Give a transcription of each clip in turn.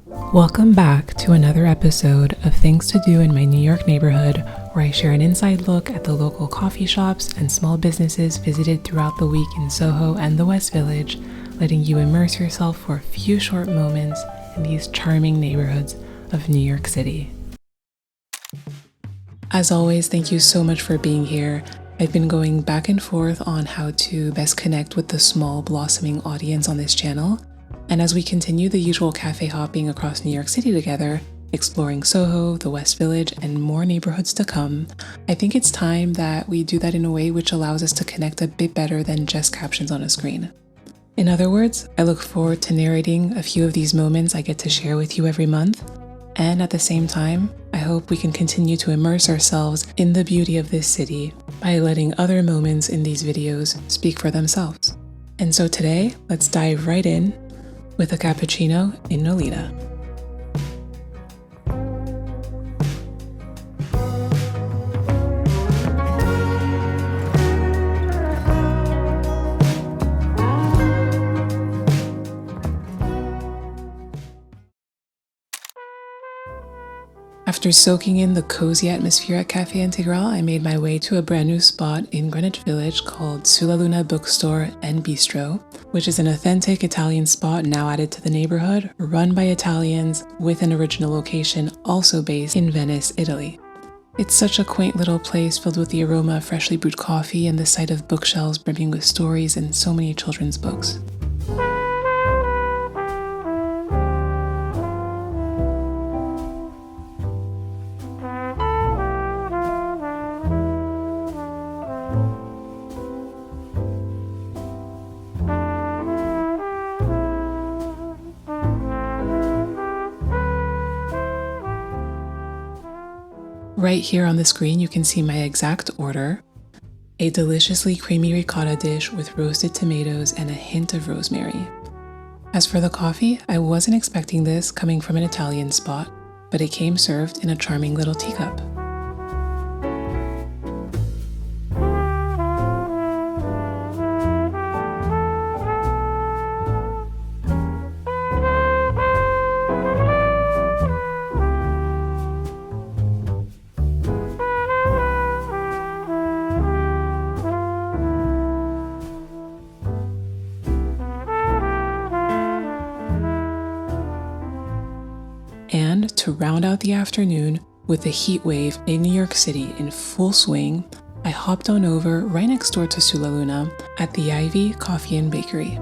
Welcome back to another episode of Things to Do in My New York Neighborhood, where I share an inside look at the local coffee shops and small businesses visited throughout the week in Soho and the West Village, letting you immerse yourself for a few short moments in these charming neighborhoods of New York City. As always, thank you so much for being here. I've been going back and forth on how to best connect with the small blossoming audience on this channel. And as we continue the usual cafe hopping across New York City together, exploring Soho, the West Village, and more neighborhoods to come, I think it's time that we do that in a way which allows us to connect a bit better than just captions on a screen. In other words, I look forward to narrating a few of these moments I get to share with you every month. And at the same time, I hope we can continue to immerse ourselves in the beauty of this city by letting other moments in these videos speak for themselves. And so today, let's dive right in with a cappuccino in Nolita. After soaking in the cozy atmosphere at Café Integral, I made my way to a brand new spot in Greenwich Village called Sullaluna Bookstore Bistrot, which is an authentic Italian spot now added to the neighborhood, run by Italians with an original location also based in Venice, Italy. It's such a quaint little place filled with the aroma of freshly brewed coffee and the sight of bookshelves brimming with stories and so many children's books. Right here on the screen, you can see my exact order: a deliciously creamy ricotta dish with roasted tomatoes and a hint of rosemary. As for the coffee, I wasn't expecting this coming from an Italian spot, but it came served in a charming little teacup. And to round out the afternoon with the heat wave in New York City in full swing, I hopped on over right next door to Sullaluna at the Ivy Coffee and Bakery.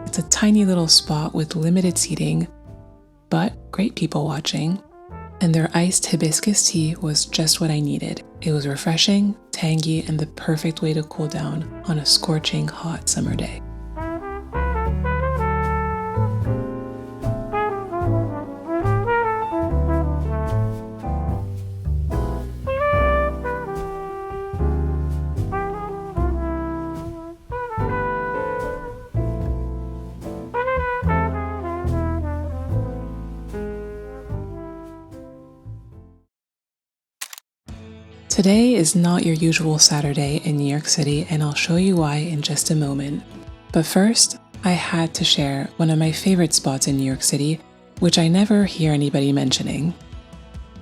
It's a tiny little spot with limited seating, but great people watching. And their iced hibiscus tea was just what I needed. It was refreshing, tangy, and the perfect way to cool down on a scorching hot summer day. Today is not your usual Saturday in New York City, and I'll show you why in just a moment. But first, I had to share one of my favorite spots in New York City, which I never hear anybody mentioning.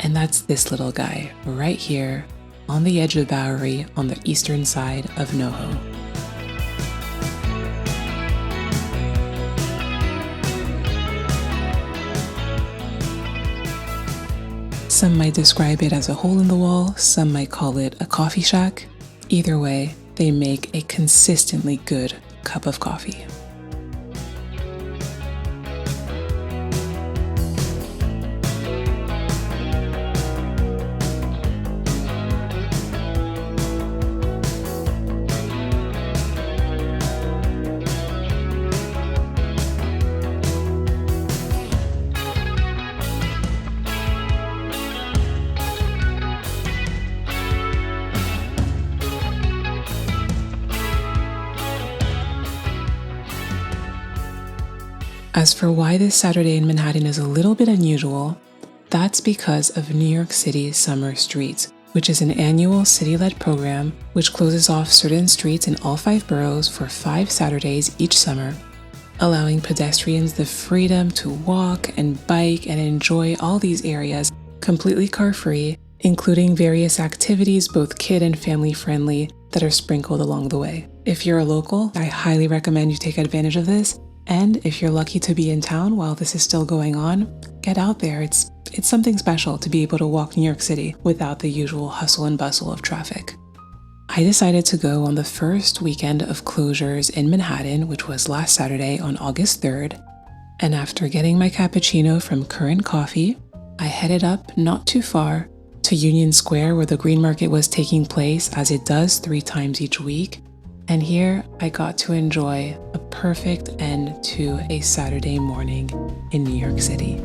And that's this little guy right here on the edge of the Bowery on the eastern side of Noho. Some might describe it as a hole in the wall, some might call it a coffee shack. Either way, they make a consistently good cup of coffee. As for why this Saturday in Manhattan is a little bit unusual, that's because of New York City's Summer Streets, which is an annual city-led program which closes off certain streets in all 5 boroughs for 5 Saturdays each summer, allowing pedestrians the freedom to walk and bike and enjoy all these areas completely car-free, including various activities both kid and family friendly that are sprinkled along the way. If you're a local, I highly recommend you take advantage of this, and if you're lucky to be in town while this is still going on, get out there. It's something special to be able to walk New York City without the usual hustle and bustle of traffic. I decided to go on the first weekend of closures in Manhattan, which was last Saturday on August 3rd, and after getting my cappuccino from Current Coffee, I headed up not too far to Union Square where the Greenmarket was taking place, as it does 3 times each week, and here I got to enjoy a perfect end to a Saturday morning in New York City.